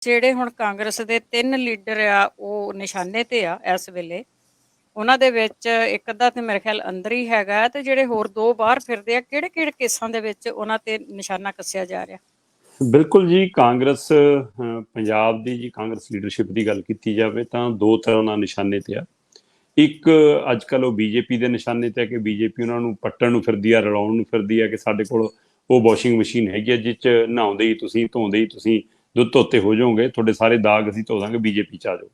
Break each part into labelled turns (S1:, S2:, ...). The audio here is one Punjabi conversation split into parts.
S1: ਜਿਹੜੇ ਹੁਣ ਕਾਂਗਰਸ ਦੇ 3 ਲੀਡਰ ਆ ਉਹ ਨਿਸ਼ਾਨੇ ਤੇ ਆ ਇਸ ਵੇਲੇ। ਉਹਨਾਂ ਦੇ ਵਿੱਚ ਇੱਕ ਅੱਧਾ ਤੇ ਮੇਰੇ ਖਿਆਲ ਅੰਦਰ ਹੀ ਹੈਗਾ ਤੇ ਜਿਹੜੇ ਹੋਰ 2 ਬਾਹਰ ਫਿਰਦੇ ਆ, ਕਿਹੜੇ-ਕਿਹੜੇ ਕੇਸਾਂ ਦੇ ਵਿੱਚ ਉਹਨਾਂ ਤੇ ਨਿਸ਼ਾਨਾ ਕੱਸਿਆ ਜਾ ਰਿਹਾ?
S2: ਬਿਲਕੁਲ ਜੀ, ਕਾਂਗਰਸ ਪੰਜਾਬ ਦੀ ਜੀ ਕਾਂਗਰਸ ਲੀਡਰਸ਼ਿਪ ਦੀ ਗੱਲ ਕੀਤੀ ਜਾਵੇ ਤਾਂ 2 ਤਰ੍ਹਾਂ ਨਾਲ ਨਿਸ਼ਾਨੇ ਤੇ ਆ। ਇੱਕ ਅੱਜ ਕੱਲ੍ਹ ਉਹ ਬੀਜੇਪੀ ਦੇ ਨਿਸ਼ਾਨੇ ਤੇ ਆ ਕਿ ਬੀਜੇਪੀ ਉਹਨਾਂ ਨੂੰ ਪੱਟਣ ਨੂੰ ਫਿਰਦੀ ਆ, ਰਲਾਉਣ ਨੂੰ ਫਿਰਦੀ ਆ ਕਿ ਸਾਡੇ ਕੋਲ ਉਹ ਵਾਸ਼ਿੰਗ ਮਸ਼ੀਨ ਹੈਗੀ ਆ ਜਿਸ 'ਚ ਨਹਾਉਂਦੇ ਹੀ ਤੁਸੀਂ, ਧੋਂਦੇ ਹੀ ਤੁਸੀਂ ਦੁੱਧ ਧੋਤੇ ਹੋ ਜਾਓਗੇ, ਤੁਹਾਡੇ ਸਾਰੇ ਦਾਗ ਅਸੀਂ ਧੋ ਦਾਂਗੇ, ਬੀਜੇਪੀ 'ਚ ਆ ਜਾਓ।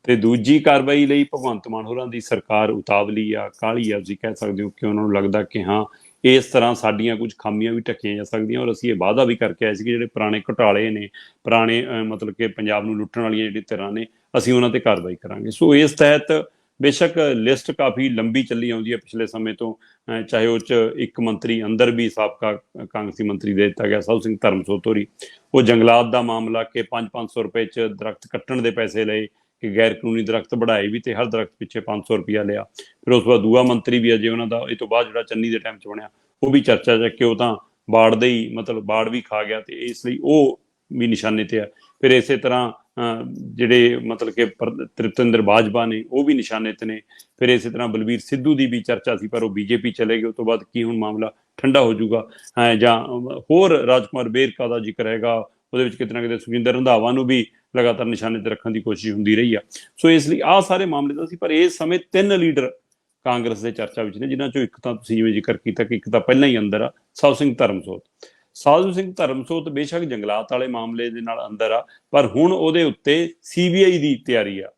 S2: ਤੇ ਦੂਜੀ ਕਾਰਵਾਈ ਲਈ ਭਗਵੰਤ ਮਾਨ ਹੋਰਾਂ ਦੀ ਸਰਕਾਰ ਉਤਾਵਲੀ ਆ, ਕਾਹਲੀ ਆ, ਤੁਸੀਂ ਕਹਿ ਸਕਦੇ ਹੋ ਕਿ ਉਹਨਾਂ ਨੂੰ ਲੱਗਦਾ ਕਿ ਹਾਂ ਇਸ ਤਰ੍ਹਾਂ ਸਾਡੀਆਂ ਕੁਝ ਖਾਮੀਆਂ ਵੀ ਢੱਕੀਆਂ ਜਾ ਸਕਦੀਆਂ। ਔਰ ਅਸੀਂ ਇਹ ਵਾਅਦਾ ਵੀ ਕਰਕੇ ਆਏ ਸੀ ਕਿ ਜਿਹੜੇ ਪੁਰਾਣੇ ਘੁਟਾਲੇ ਨੇ, ਪੁਰਾਣੇ ਮਤਲਬ ਕਿ ਪੰਜਾਬ ਨੂੰ ਲੁੱਟਣ ਵਾਲੀਆਂ ਜਿਹੜੀ ਧਿਰਾਂ ਨੇ, ਅਸੀਂ ਉਹਨਾਂ ਤੇ ਕਾਰਵਾਈ ਕਰਾਂਗੇ। ਸੋ ਇਸ ਤਹਿਤ ਬੇਸ਼ੱਕ ਲਿਸਟ ਕਾਫੀ ਲੰਬੀ ਚੱਲੀ ਆਉਂਦੀ ਹੈ ਪਿਛਲੇ ਸਮੇਂ ਤੋਂ, ਚਾਹੇ ਉਹ 'ਚ ਇੱਕ ਮੰਤਰੀ ਅੰਦਰ ਵੀ ਸਾਬਕਾ ਕਾਂਗਰਸੀ ਮੰਤਰੀ ਦੇ ਦਿੱਤਾ ਗਿਆ ਸਾਹਿਬ ਸਿੰਘ ਧਰਮਸੋਤ ਹੋਰੀ, ਉਹ ਜੰਗਲਾਤ ਦਾ ਮਾਮਲਾ ਕਿ 500 ਰੁਪਏ 'ਚ ਦਰਖਤ ਕੱਟਣ ਦੇ ਪੈਸੇ ਲਏ, ਕਿ ਗੈਰ ਕਾਨੂੰਨੀ ਦਰਖਤ बढ़ाए भी, तो हर दरख्त पिछे 500 रुपया लिया। फिर उस बाद दूआ मंत्री भी अजे उन्होंने ये तो बाद जो चन्नी के टाइम च बनया वो भी चर्चा च कि वो तो बाड़ दे ही मतलब बाड़ भी खा गया, तो इसलिए वो भी निशाने ते है। फिर इस तरह जिहड़े मतलब कि तृप्तिंदर बाजवा ने वो भी निशाने ते ने। फिर इस तरह बलबीर सिद्धू की भी चर्चा सी पर वो बीजेपी चले गए, उस तो बाद की हुण मामला ठंडा हो जूगा जां होर राजकुमार बेरका का जिक्र हैगा, ਉਹਦੇ ਵਿੱਚ ਕਿਤੇ ਨਾ ਕਿਤੇ ਸੁਖਜਿੰਦਰ ਰੰਧਾਵਾ ਨੂੰ ਵੀ ਲਗਾਤਾਰ ਨਿਸ਼ਾਨੇ ਤੇ ਰੱਖਣ ਦੀ ਕੋਸ਼ਿਸ਼ ਹੁੰਦੀ ਰਹੀ ਆ। ਸੋ ਇਸ ਲਈ ਆਹ ਸਾਰੇ ਮਾਮਲੇ ਤਾਂ ਸੀ, ਪਰ ਇਸ ਸਮੇਂ 3 ਲੀਡਰ ਕਾਂਗਰਸ ਦੇ ਚਰਚਾ ਵਿੱਚ ਨੇ, ਜਿਨ੍ਹਾਂ ਚੋਂ ਇੱਕ ਤਾਂ ਤੁਸੀਂ ਜਿਵੇਂ ਜ਼ਿਕਰ ਕੀਤਾ ਕਿ ਇੱਕ ਤਾਂ ਪਹਿਲਾਂ ਹੀ ਅੰਦਰ ਆ ਸਾਧੂ ਸਿੰਘ ਧਰਮਸੋਤ। ਸਾਧੂ ਸਿੰਘ ਧਰਮਸੋਤ ਬੇਸ਼ੱਕ ਜੰਗਲਾਤ ਵਾਲੇ ਮਾਮਲੇ ਦੇ ਨਾਲ ਅੰਦਰ ਆ, ਪਰ ਹੁਣ ਉਹਦੇ ਉੱਤੇ CBI ਦੀ ਤਿਆਰੀ ਆ।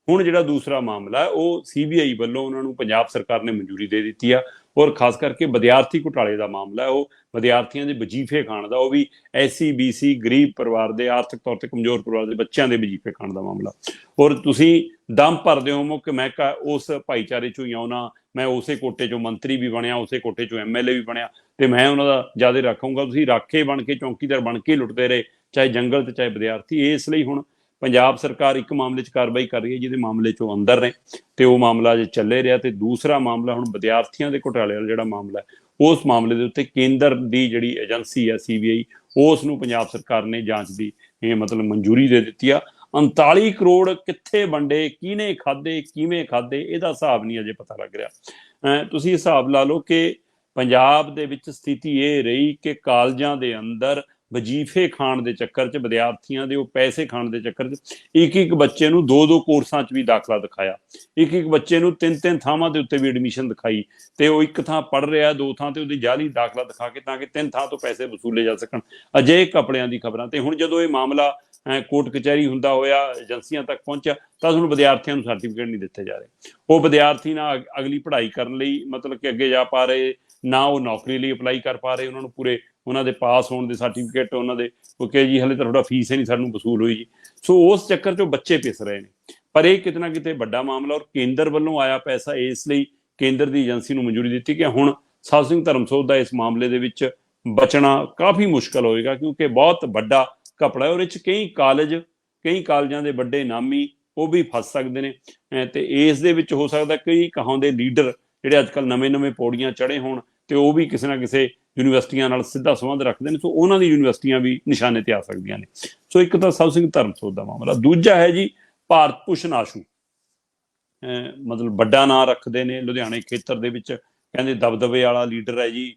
S2: ਹੁਣ ਜਿਹੜਾ ਦੂਸਰਾ ਮਾਮਲਾ ਉਹ CBI ਵੱਲੋਂ ਉਹਨਾਂ ਨੂੰ ਪੰਜਾਬ ਸਰਕਾਰ ਨੇ ਮਨਜ਼ੂਰੀ ਦੇ ਦਿੱਤੀ ਆ, ਔਰ ਖਾਸ ਕਰਕੇ ਵਿਦਿਆਰਥੀ ਘੁਟਾਲੇ ਦਾ ਮਾਮਲਾ ਹੈ, ਉਹ ਵਿਦਿਆਰਥੀਆਂ ਦੇ ਵਜੀਫੇ ਖਾਣ ਦਾ, ਉਹ ਵੀ SC BC ਗਰੀਬ ਪਰਿਵਾਰ ਦੇ, ਆਰਥਿਕ ਤੌਰ ਤੇ ਕਮਜ਼ੋਰ ਪਰਿਵਾਰ ਦੇ ਬੱਚਿਆਂ ਦੇ ਵਜੀਫੇ ਖਾਣ ਦਾ ਮਾਮਲਾ। ਔਰ ਤੁਸੀਂ ਦਮ ਭਰਦੇ ਹੋ ਕਿ ਮੈਂ ਉਸ ਭਾਈਚਾਰੇ ਚੋਂ ਹੀ ਆਉਣਾ, ਮੈਂ ਉਸੇ ਕੋਟੇ ਚੋਂ ਮੰਤਰੀ ਵੀ ਬਣਿਆ, ਉਸੇ ਕੋਟੇ ਚੋਂ MLA ਵੀ ਬਣਿਆ, ਤੇ ਮੈਂ ਉਹਨਾਂ ਦਾ ਜ਼ਿਆਦਾ ਰੱਖੂੰਗਾ। ਤੁਸੀਂ ਰਾਖੇ ਬਣ ਕੇ, ਚੌਂਕੀਦਾਰ ਬਣ ਕੇ ਲੁੱਟਦੇ ਰਹੇ, ਚਾਹੇ ਜੰਗਲ ਤੇ ਚਾਹੇ ਵਿਦਿਆਰਥੀ। ਇਸ ਲਈ ਹੁਣ ਪੰਜਾਬ ਸਰਕਾਰ ਇੱਕ ਮਾਮਲੇ 'ਚ ਕਾਰਵਾਈ ਕਰ ਰਹੀ ਹੈ ਜਿਹਦੇ ਮਾਮਲੇ 'ਚੋਂ ਅੰਦਰ ਨੇ, ਤੇ ਉਹ ਮਾਮਲਾ ਜੇ ਚੱਲੇ ਰਿਹਾ। ਤੇ ਦੂਸਰਾ ਮਾਮਲਾ ਹੁਣ ਵਿਦਿਆਰਥੀਆਂ ਦੇ ਘੁਟਾਲੇ ਵਾਲਾ ਜਿਹੜਾ ਮਾਮਲਾ ਹੈ, ਉਸ ਮਾਮਲੇ ਦੇ ਉੱਤੇ ਕੇਂਦਰ ਦੀ ਜਿਹੜੀ ਏਜੰਸੀ ਹੈ CBI, ਉਸ ਨੂੰ ਪੰਜਾਬ ਸਰਕਾਰ ਨੇ ਜਾਂਚ ਦੀ ਮਤਲਬ ਮਨਜ਼ੂਰੀ ਦੇ ਦਿੱਤੀ ਆ। 39 ਕਰੋੜ ਕਿੱਥੇ ਵੰਡੇ, ਕਿਹਨੇ ਖਾਦੇ, ਕਿਵੇਂ ਖਾਦੇ, ਇਹਦਾ ਹਿਸਾਬ ਨਹੀਂ ਅਜੇ ਪਤਾ ਲੱਗ ਰਿਹਾ। ਤੁਸੀਂ ਹਿਸਾਬ ਲਾ ਲਓ ਕਿ ਪੰਜਾਬ ਦੇ ਵਿੱਚ ਸਥਿਤੀ ਇਹ ਰਹੀ ਕਿ ਕਾਲਜਾਂ ਦੇ ਅੰਦਰ ਵਜੀਫੇ ਖਾਣ ਦੇ ਚੱਕਰ 'ਚ, ਵਿਦਿਆਰਥੀਆਂ ਦੇ ਉਹ ਪੈਸੇ ਖਾਣ ਦੇ ਚੱਕਰ 'ਚ ਇੱਕ ਬੱਚੇ ਨੂੰ 2 ਕੋਰਸਾਂ 'ਚ ਵੀ ਦਾਖਲਾ ਦਿਖਾਇਆ, ਇੱਕ ਬੱਚੇ ਨੂੰ 3 ਥਾਵਾਂ ਦੇ ਉੱਤੇ ਵੀ ਐਡਮਿਸ਼ਨ ਦਿਖਾਈ, ਤੇ ਉਹ ਇੱਕ ਥਾਂ ਪੜ੍ਹ ਰਿਹਾ 2 ਥਾਂ ਤੇ ਉਹਦੀ ਜਾਲੀ ਦਾਖਲਾ ਦਿਖਾ ਕੇ, ਤਾਂ ਕਿ 3 ਥਾਂ ਤੋਂ ਪੈਸੇ ਵਸੂਲੇ ਜਾ ਸਕਣ। ਅਜਿਹੇ ਕਪੜਿਆਂ ਦੀ ਖਬਰਾਂ। ਤੇ ਹੁਣ ਜਦੋਂ ਇਹ ਮਾਮਲਾ ਕੋਰਟ ਕਚਹਿਰੀ ਹੁੰਦਾ ਹੋਇਆ ਏਜੰਸੀਆਂ ਤੱਕ ਪਹੁੰਚਿਆ, ਤਾਂ ਹੁਣ ਵਿਦਿਆਰਥੀਆਂ ਨੂੰ ਸਰਟੀਫਿਕੇਟ ਨਹੀਂ ਦਿੱਤੇ ਜਾ ਰਹੇ। ਉਹ ਵਿਦਿਆਰਥੀ ਨਾ ਅਗਲੀ ਪੜ੍ਹਾਈ ਕਰਨ ਲਈ ਮਤਲਬ ਕਿ ਅੱਗੇ ਜਾ ਪਾ ਰਹੇ, ਨਾ ਉਹ ਨੌਕਰੀ ਲਈ ਅਪਲਾਈ ਕਰ ਪਾ ਰਹੇ। ਉਹਨਾਂ ਨੂੰ ਪੂਰੇ ਉਹਨਾਂ ਦੇ ਪਾਸ ਹੋਣ ਦੇ ਸਰਟੀਫਿਕੇਟ ਉਹਨਾਂ ਦੇ ਕਿਉਂਕਿ ਜੀ ਹਲੇ ਤਾਂ ਤੁਹਾਡਾ ਫੀਸ ਹੀ ਨਹੀਂ ਸਾਨੂੰ ਵਸੂਲ ਹੋਈ ਜੀ। ਸੋ ਉਸ ਚੱਕਰ 'ਚੋਂ ਬੱਚੇ ਪਿਸ ਰਹੇ ਨੇ। ਪਰ ਇਹ ਕਿਤੇ ਨਾ ਕਿਤੇ ਵੱਡਾ ਮਾਮਲਾ, ਔਰ ਕੇਂਦਰ ਵੱਲੋਂ ਆਇਆ ਪੈਸਾ, ਇਸ ਲਈ ਕੇਂਦਰ ਦੀ ਏਜੰਸੀ ਨੂੰ ਮਨਜ਼ੂਰੀ ਦਿੱਤੀ ਕਿ ਹੁਣ ਸਾਧੂ ਸਿੰਘ ਧਰਮਸੋਤ ਦਾ ਇਸ ਮਾਮਲੇ ਦੇ ਵਿੱਚ ਬਚਣਾ ਕਾਫੀ ਮੁਸ਼ਕਲ ਹੋਏਗਾ, ਕਿਉਂਕਿ ਬਹੁਤ ਵੱਡਾ ਘਪਲਾ ਹੈ। ਔਰ ਇਹ 'ਚ ਕਈ ਕਾਲਜਾਂ ਦੇ ਵੱਡੇ ਨਾਮੀ ਉਹ ਵੀ ਫਸ ਸਕਦੇ ਨੇ, ਤੇ ਇਸ ਦੇ ਵਿੱਚ ਹੋ ਸਕਦਾ ਕਈ ਕਹਾਉਂਦੇ ਲੀਡਰ ਜਿਹੜੇ ਅੱਜ ਕੱਲ੍ਹ ਨਵੇਂ ਪੌੜੀਆਂ ਚੜ੍ਹੇ ਹੋਣ, ਤੇ ਉਹ ਵੀ ਕਿਸੇ ਨਾ ਕਿਸੇ ਯੂਨੀਵਰਸਿਟੀਆਂ ਨਾਲ ਸਿੱਧਾ ਸੰਬੰਧ ਰੱਖਦੇ ਨੇ। ਸੋ ਉਹਨਾਂ ਦੀ ਯੂਨੀਵਰਸਿਟੀਆਂ ਵੀ ਨਿਸ਼ਾਨੇ ਤੇ ਆ ਸਕਦੀਆਂ ਨੇ। ਸੋ ਇੱਕ ਤਾਂ ਸਾਧੂ ਸਿੰਘ ਧਰਮਸੋਤ ਦਾ ਮਾਮਲਾ। ਦੂਜਾ ਹੈ ਜੀ ਭਾਰਤ ਭੂਸ਼ਣ ਆਸ਼ੂ, ਮਤਲਬ ਵੱਡਾ ਨਾਂ ਰੱਖਦੇ ਨੇ ਲੁਧਿਆਣੇ ਖੇਤਰ ਦੇ ਵਿੱਚ, ਕਹਿੰਦੇ ਦਬਦਬੇ ਵਾਲਾ ਲੀਡਰ ਹੈ ਜੀ,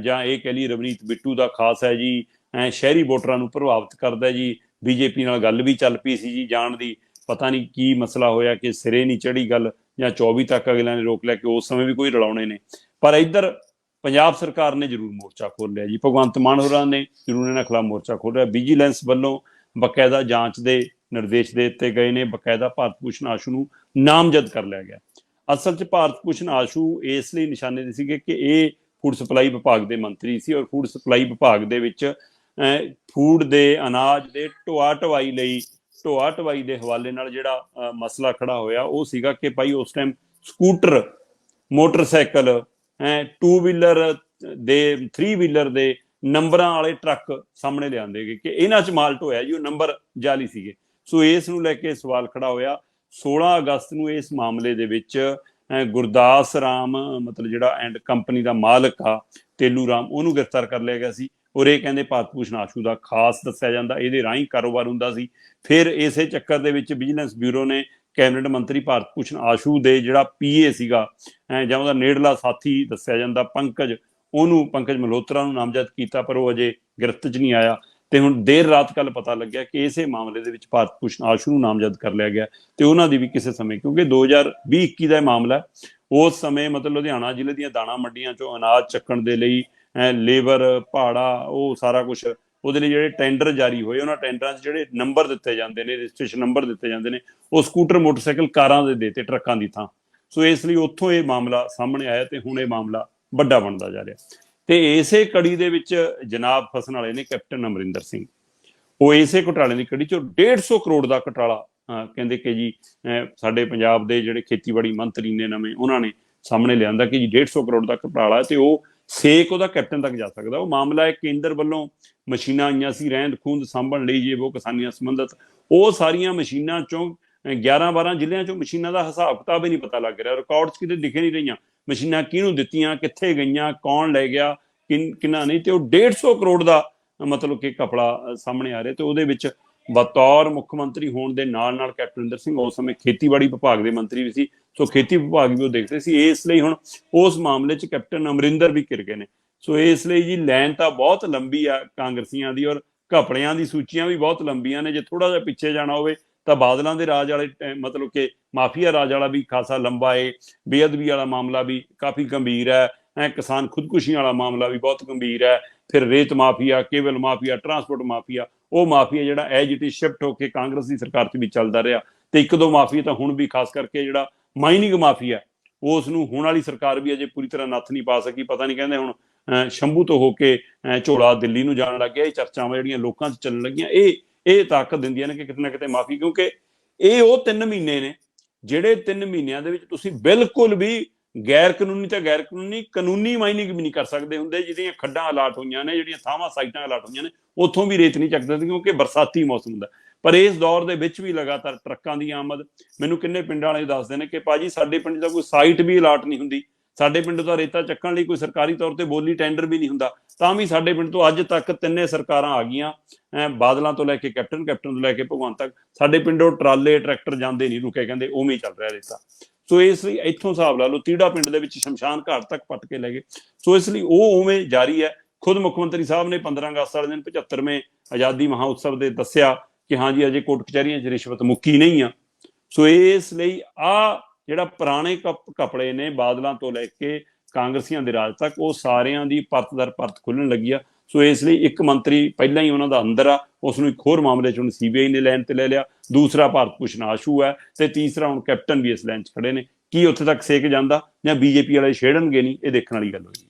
S2: ਜਾਂ ਇਹ ਕਹਿ ਲਈ ਰਵਨੀਤ ਬਿੱਟੂ ਦਾ ਖਾਸ ਹੈ ਜੀ, ਸ਼ਹਿਰੀ ਵੋਟਰਾਂ ਨੂੰ ਪ੍ਰਭਾਵਿਤ ਕਰਦਾ ਜੀ। BJP ਨਾਲ ਗੱਲ ਵੀ ਚੱਲ ਪਈ ਸੀ ਜੀ ਜਾਣ ਦੀ, ਪਤਾ ਨਹੀਂ ਕੀ ਮਸਲਾ ਹੋਇਆ ਕਿ ਸਿਰੇ ਨਹੀਂ ਚੜੀ ਗੱਲ, ਜਾਂ 24 ਤੱਕ ਅਗਲਿਆਂ ਨੇ ਰੋਕ ਲਿਆ ਕਿ ਉਸ ਸਮੇਂ ਵੀ ਕੋਈ ਰਲਾਉਣੇ ਨੇ। ਪਰ ਇੱਧਰ ਪੰਜਾਬ ਸਰਕਾਰ ਨੇ ਜ਼ਰੂਰ ਮੋਰਚਾ ਖੋਲ੍ਹ ਲਿਆ ਜੀ, ਭਗਵੰਤ ਮਾਨ ਹੋਰਾਂ ਨੇ ਜ਼ਰੂਰ ਇਹਨਾਂ ਖਿਲਾਫ ਮੋਰਚਾ ਖੋਲ੍ਹ ਰਿਹਾ। ਵਿਜੀਲੈਂਸ ਵੱਲੋਂ ਬਕਾਇਦਾ ਜਾਂਚ ਦੇ ਨਿਰਦੇਸ਼ ਦੇ ਦਿੱਤੇ ਗਏ ਨੇ, ਬਕਾਇਦਾ ਭਾਰਤ ਭੂਸ਼ਣ ਆਸ਼ੂ ਨੂੰ ਨਾਮਜ਼ਦ ਕਰ ਲਿਆ ਗਿਆ। ਅਸਲ 'ਚ ਭਾਰਤ ਭੂਸ਼ਣ ਆਸ਼ੂ ਇਸ ਲਈ ਨਿਸ਼ਾਨੇ ਦੇ ਸੀਗੇ ਕਿ ਇਹ ਫੂਡ ਸਪਲਾਈ ਵਿਭਾਗ ਦੇ ਮੰਤਰੀ ਸੀ, ਔਰ ਫੂਡ ਸਪਲਾਈ ਵਿਭਾਗ ਦੇ ਵਿੱਚ ਫੂਡ ਦੇ ਅਨਾਜ ਦੇ ਢੋਆ ਢਵਾਈ ਦੇ ਹਵਾਲੇ ਨਾਲ ਜਿਹੜਾ ਮਸਲਾ ਖੜਾ ਹੋਇਆ ਉਹ ਸੀਗਾ ਕਿ ਭਾਈ ਉਸ ਟਾਈਮ ਸਕੂਟਰ, ਮੋਟਰਸਾਈਕਲ, 2 ਵੀਲਰ ਦੇ 3 ਵੀਲਰ ਦੇ ਨੰਬਰਾਂ ਵਾਲੇ ਟਰੱਕ ਸਾਹਮਣੇ ਲਿਆਂਦੇ ਗਏ ਕਿ ਇਹਨਾਂ 'ਚ ਮਾਲ ਢੋਇਆ ਜੀ, ਉਹ ਨੰਬਰ ਜਾਲੀ ਸੀਗੇ। ਸੋ ਇਸ ਨੂੰ ਲੈ ਕੇ ਸਵਾਲ ਖੜਾ ਹੋਇਆ। 16 ਅਗਸਤ ਨੂੰ ਇਸ ਮਾਮਲੇ ਦੇ ਵਿੱਚ ਗੁਰਦਾਸ ਰਾਮ ਮਤਲਬ ਜਿਹੜਾ ਐਂਡ ਕੰਪਨੀ ਦਾ ਮਾਲਕ ਆ ਤੇਲੂ ਰਾਮ, ਉਹਨੂੰ ਗ੍ਰਿਫਤਾਰ ਕਰ ਲਿਆ ਗਿਆ ਸੀ। ਉਰੇ ਕਹਿੰਦੇ ਭਾਰਤ ਭੂਸ਼ਣ ਆਸ਼ੂ ਦਾ ਖਾਸ ਦੱਸਿਆ ਜਾਂਦਾ, ਇਹਦੇ ਰਾਹੀਂ ਕਾਰੋਬਾਰ ਹੁੰਦਾ ਸੀ। ਫਿਰ ਇਸੇ ਚੱਕਰ ਦੇ ਵਿੱਚ ਵਿਜੀਲੈਂਸ ਬਿਊਰੋ ਨੇ ਕੈਬਨਿਟ ਮੰਤਰੀ ਭਾਰਤ ਭੂਸ਼ਣ ਆਸ਼ੂ ਦੇ ਜਿਹੜਾ ਪੀਏ ਸੀਗਾ ਜਾਂ ਉਹਦਾ ਨੇੜਲਾ ਸਾਥੀ ਦੱਸਿਆ ਜਾਂਦਾ ਪੰਕਜ ਮਲਹੋਤਰਾ ਨੂੰ ਨਾਮਜ਼ਦ ਕੀਤਾ, ਪਰ ਉਹ ਅਜੇ ਗ੍ਰਿਫਤ 'ਚ ਨਹੀਂ ਆਇਆ। ਤੇ ਹੁਣ ਦੇਰ ਰਾਤ ਕੱਲ ਪਤਾ ਲੱਗਿਆ ਕਿ ਇਸੇ ਮਾਮਲੇ ਦੇ ਵਿੱਚ ਭਾਰਤ ਭੂਸ਼ਣ ਆਸ਼ੂ ਨੂੰ ਨਾਮਜ਼ਦ ਕਰ ਲਿਆ ਗਿਆ ਤੇ ਉਹਨਾਂ ਦੀ ਵੀ ਕਿਸੇ ਸਮੇਂ, ਕਿਉਂਕਿ 2020-21 ਦਾ ਮਾਮਲਾ, ਉਸ ਸਮੇਂ ਮਤਲਬ ਲੁਧਿਆਣਾ ਜ਼ਿਲ੍ਹੇ ਦੀਆਂ ਦਾਣਾ ਮੰਡੀਆਂ ਚੋਂ ਅਨਾਜ ਚੱਕਣ ਦੇ ਲਈ ਲੇਬਰ ਭਾੜਾ ਉਹ ਸਾਰਾ ਕੁਝ, ਉਹਦੇ ਲਈ ਜਿਹੜੇ ਟੈਂਡਰ ਜਾਰੀ ਹੋਏ, ਉਹਨਾਂ ਟੈਂਡਰਾਂ 'ਚ ਜਿਹੜੇ ਨੰਬਰ ਦਿੱਤੇ ਜਾਂਦੇ ਨੇ, ਰਜਿਸਟ੍ਰੇਸ਼ਨ ਨੰਬਰ ਦਿੱਤੇ ਜਾਂਦੇ ਨੇ, ਉਹ ਸਕੂਟਰ ਮੋਟਰਸਾਈਕਲ ਕਾਰਾਂ ਦੇ ਦਿੱਤੇ, ਟਰੱਕਾਂ ਦੀ ਥਾਂ। ਸੋ ਇਸ ਲਈ ਉੱਥੋਂ ਇਹ ਮਾਮਲਾ ਸਾਹਮਣੇ ਆਇਆ ਤੇ ਹੁਣ ਇਹ ਮਾਮਲਾ ਵੱਡਾ ਬਣਦਾ ਜਾ ਰਿਹਾ। ਤੇ ਇਸੇ ਕੜੀ ਦੇ ਵਿੱਚ ਜਨਾਬ ਫਸਣ ਵਾਲੇ ਨੇ ਕੈਪਟਨ ਅਮਰਿੰਦਰ ਸਿੰਘ। ਉਹ ਇਸੇ ਘੁਟਾਲੇ ਦੀ ਕੜੀ ਚੋਂ 150 ਕਰੋੜ ਦਾ ਘੁਟਾਲਾ ਕਹਿੰਦੇ ਕਿ ਜੀ ਸਾਡੇ ਪੰਜਾਬ ਦੇ ਜਿਹੜੇ ਖੇਤੀਬਾੜੀ ਮੰਤਰੀ ਨੇ ਨਵੇਂ, ਉਹਨਾਂ ਨੇ ਸਾਹਮਣੇ ਲਿਆਂਦਾ ਕਿ ਜੀ 150 ਕਰੋੜ ਦਾ ਘੁਟਾਲਾ ਤੇ ਉਹ ਸੇਕ ਉਹਦਾ ਕੈਪਟਨ ਤੱਕ ਜਾ ਸਕਦਾ। ਉਹ ਮਾਮਲਾ ਹੈ ਕੇਂਦਰ ਵੱਲੋਂ ਮਸ਼ੀਨਾਂ ਆਈਆਂ ਸੀ ਰਹਿੰਦ ਖੂੰਦ ਸਾਂਭਣ ਲਈ, ਜੇ ਉਹ ਕਿਸਾਨੀਆਂ ਸੰਬੰਧਤ, ਉਹ ਸਾਰੀਆਂ ਮਸ਼ੀਨਾਂ ਚੋਂ 11-12 ਜ਼ਿਲ੍ਹਿਆਂ ਚੋਂ ਮਸ਼ੀਨਾਂ ਦਾ ਹਿਸਾਬ ਕਿਤਾਬ ਹੀ ਨਹੀਂ ਪਤਾ ਲੱਗ ਰਿਹਾ, ਰਿਕਾਰਡਸ ਕਿਤੇ ਦਿਖੇ ਨਹੀਂ ਰਹੀਆਂ, ਮਸ਼ੀਨਾਂ ਕਿਹਨੂੰ ਦਿੱਤੀਆਂ, ਕਿੱਥੇ ਗਈਆਂ, ਕੌਣ ਲੈ ਗਿਆ, ਕਿੰਨਾ ਨਹੀਂ। ਤੇ ਉਹ 150 ਕਰੋੜ ਦਾ ਮਤਲਬ ਕਿ ਘਪਲਾ ਸਾਹਮਣੇ ਆ ਰਿਹਾ। ਤੇ ਉਹਦੇ ਵਿੱਚ ਬਤੌਰ ਮੁੱਖ ਮੰਤਰੀ ਹੋਣ ਦੇ ਨਾਲ ਨਾਲ ਕੈਪਟਨ ਅਮਰਿੰਦਰ ਸਿੰਘ ਉਸ ਸਮੇਂ ਖੇਤੀਬਾੜੀ ਵਿਭਾਗ ਦੇ ਮੰਤਰੀ ਵੀ ਸੀ, ਸੋ ਖੇਤੀ ਵਿਭਾਗ ਵੀ ਉਹ ਦੇਖਦੇ ਸੀ। ਇਸ ਲਈ ਹੁਣ ਉਸ ਮਾਮਲੇ 'ਚ ਕੈਪਟਨ ਅਮਰਿੰਦਰ ਵੀ ਘਿਰ ਗਏ ਨੇ। ਸੋ ਇਸ ਲਈ ਜੀ ਲਾਈਨ ਤਾਂ ਬਹੁਤ ਲੰਬੀ ਆ ਕਾਂਗਰਸੀਆਂ ਦੀ, ਔਰ ਘਪਲਿਆਂ ਦੀ ਸੂਚੀਆਂ ਵੀ ਬਹੁਤ ਲੰਬੀਆਂ ਨੇ। ਜੇ ਥੋੜਾ ਜਿਹਾ ਪਿੱਛੇ ਜਾਣਾ ਹੋਵੇ ਤਾਂ ਬਾਦਲਾਂ ਦੇ ਰਾਜ ਵਾਲੇ ਮਤਲਬ ਕਿ ਮਾਫੀਆ ਰਾਜ ਵਾਲਾ ਵੀ ਖਾਸਾ ਲੰਬਾ ਏ, ਬੇਅਦਬੀ ਵਾਲਾ ਮਾਮਲਾ ਵੀ ਕਾਫੀ ਗੰਭੀਰ ਹੈ, ਕਿਸਾਨ ਖੁਦਕੁਸ਼ੀਆਂ ਵਾਲਾ ਮਾਮਲਾ ਵੀ ਬਹੁਤ ਗੰਭੀਰ ਹੈ, ਫਿਰ ਰੇਤ mafia, cable mafia, transport mafia, ਉਹ ਮਾਫੀਆ ਜਿਹੜਾ ਐਜ ਇਟ ਇਜ਼ ਸ਼ਿਫਟ ਹੋ ਕੇ ਕਾਂਗਰਸ ਦੀ ਸਰਕਾਰ 'ਚ ਵੀ ਚੱਲਦਾ ਰਿਹਾ। ਤੇ ਇੱਕ ਦੋ ਮਾਫੀਆ ਤਾਂ ਹੁਣ ਵੀ, ਖਾਸ ਕਰਕੇ ਜਿਹੜਾ ਮਾਈਨਿੰਗ ਮਾਫੀਆ, ਉਸ ਨੂੰ ਹੁਣ ਵਾਲੀ ਸਰਕਾਰ ਵੀ ਅਜੇ ਪੂਰੀ ਤਰ੍ਹਾਂ ਨੱਥ ਨਹੀਂ ਪਾ ਸਕੀ। ਪਤਾ ਨਹੀਂ, ਕਹਿੰਦੇ ਹੁਣ ਸ਼ੰਭੂ ਤੋਂ ਹੋ ਕੇ ਝੋਲਾ ਦਿੱਲੀ ਨੂੰ ਜਾਣ ਲੱਗ ਗਿਆ। ਇਹ ਚਰਚਾਵਾਂ ਜਿਹੜੀਆਂ ਲੋਕਾਂ 'ਚ ਚੱਲਣ ਲੱਗੀਆਂ, ਇਹ ਤਾਕਤ ਦਿੰਦੀਆਂ ਨੇ ਕਿ ਕਿਤੇ ਨਾ ਕਿਤੇ ਮਾਫੀ, ਕਿਉਂਕਿ ਇਹ ਉਹ 3 ਮਹੀਨੇ ਨੇ ਜਿਹੜੇ 3 ਮਹੀਨਿਆਂ ਦੇ ਵਿੱਚ ਤੁਸੀਂ ਬਿਲਕੁਲ ਵੀ ਗੈਰ ਕਾਨੂੰਨੀ ਤਾਂ ਗੈਰ ਕਾਨੂੰਨੀ, ਕਾਨੂੰਨੀ ਮਾਈਨਿੰਗ ਵੀ ਨਹੀਂ ਕਰ ਸਕਦੇ ਹੁੰਦੇ। ਜਿਹੜੀਆਂ ਖੱਡਾਂ ਅਲਾਟ ਹੋਈਆਂ ਨੇ, ਜਿਹੜੀਆਂ ਥਾਵਾਂ ਸਾਈਟਾਂ ਅਲਾਟ ਹੋਈਆਂ ਨੇ, ਉੱਥੋਂ ਵੀ ਰੇਤ ਨਹੀਂ ਚੱਕਦੇ ਕਿਉਂਕਿ ਬਰਸਾਤੀ ਮੌਸਮ ਹੁੰਦਾ। ਪਰ ਇਸ ਦੌਰ ਦੇ ਵਿੱਚ ਵੀ ਲਗਾਤਾਰ ਟਰੱਕਾਂ ਦੀ ਆਮਦ, ਮੈਨੂੰ ਕਿੰਨੇ ਪਿੰਡਾਂ ਵਾਲੇ ਦੱਸਦੇ ਨੇ ਕਿ ਭਾਜੀ ਸਾਡੇ ਪਿੰਡ ਦਾ ਕੋਈ ਸਾਈਟ ਵੀ ਅਲਾਟ ਨਹੀਂ ਹੁੰਦੀ, ਸਾਡੇ ਪਿੰਡ ਤੋਂ ਰੇਤਾ ਚੱਕਣ ਲਈ ਕੋਈ ਸਰਕਾਰੀ ਤੌਰ ਤੇ ਬੋਲੀ ਟੈਂਡਰ ਵੀ ਨਹੀਂ ਹੁੰਦਾ, ਤਾਂ ਵੀ ਸਾਡੇ ਪਿੰਡ ਤੋਂ ਅੱਜ ਤੱਕ 3 ਸਰਕਾਰਾਂ ਆ ਗਈਆਂ, ਬਾਦਲਾਂ ਤੋਂ ਲੈ ਕੇ ਕੈਪਟਨ ਤੋਂ ਲੈ ਕੇ ਭਗਵੰਤ ਤੱਕ, ਸਾਡੇ ਪਿੰਡੋਂ ਟਰਾਲੇ ਟਰੈਕਟਰ ਜਾਂਦੇ ਨਹੀਂ ਰੁਕੇ, ਕਹਿੰਦੇ ਉਵੇਂ ਹੀ ਚੱਲ ਰਿਹਾ ਰੇਤਾ। ਸੋ ਇਸ ਲਈ ਇੱਥੋਂ ਹਿਸਾਬ ਲਾ ਲਓ, ਤੀੜਾ ਪਿੰਡ ਦੇ ਵਿੱਚ ਸ਼ਮਸ਼ਾਨ ਘਾਟ ਤੱਕ ਪੱਟ ਕੇ ਲੈ ਗਏ। ਸੋ ਇਸ ਲਈ ਉਹ ਉਵੇਂ ਜਾਰੀ ਹੈ। ਖੁਦ ਮੁੱਖ ਮੰਤਰੀ ਸਾਹਿਬ ਨੇ 15 ਅਗਸਤ ਵਾਲੇ ਦਿਨ 75ਵੇਂ ਆਜ਼ਾਦੀ ਮਹਾਉਤਸਵ ਦੇ ਦੱਸਿਆ ਕਿ ਹਾਂ ਜੀ ਅਜੇ ਕੋਰਟ ਕਚਹਿਰੀਆਂ 'ਚ ਰਿਸ਼ਵਤ ਮੁੱਕੀ ਨਹੀਂ ਆ। ਸੋ ਇਸ ਲਈ ਜਿਹੜਾ ਪੁਰਾਣੇ ਕਪੜੇ ਨੇ ਬਾਦਲਾਂ ਤੋਂ ਲੈ ਕੇ ਕਾਂਗਰਸੀਆਂ ਦੇ ਰਾਜ ਤੱਕ, ਉਹ ਸਾਰਿਆਂ ਦੀ ਪਰਤ ਦਰ ਪਰਤ ਖੁੱਲਣ ਲੱਗੀ ਆ। ਸੋ ਇਸ ਲਈ ਇੱਕ ਮੰਤਰੀ ਪਹਿਲਾਂ ਹੀ ਉਹਨਾਂ ਦਾ ਅੰਦਰ ਆ, ਉਸ ਨੂੰ ਇੱਕ ਹੋਰ ਮਾਮਲੇ 'ਚ ਹੁਣ CBI ਨੇ ਲਾਈਨ ਤੇ ਲੈ ਲਿਆ, ਦੂਸਰਾ ਭਾਰਤ ਭੂਸ਼ਣ ਆਸ਼ੂ ਹੈ, ਤੇ ਤੀਸਰਾ ਹੁਣ ਕੈਪਟਨ ਵੀ ਇਸ ਲਾਈਨ 'ਚ ਖੜੇ ਨੇ। ਕੀ ਉੱਥੇ ਤੱਕ ਸੇਕ ਜਾਂਦਾ ਜਾਂ BJP ਵਾਲੇ ਛੇੜਨਗੇ ਨਹੀਂ, ਇਹ ਦੇਖਣ ਵਾਲੀ ਗੱਲ ਹੋਈ।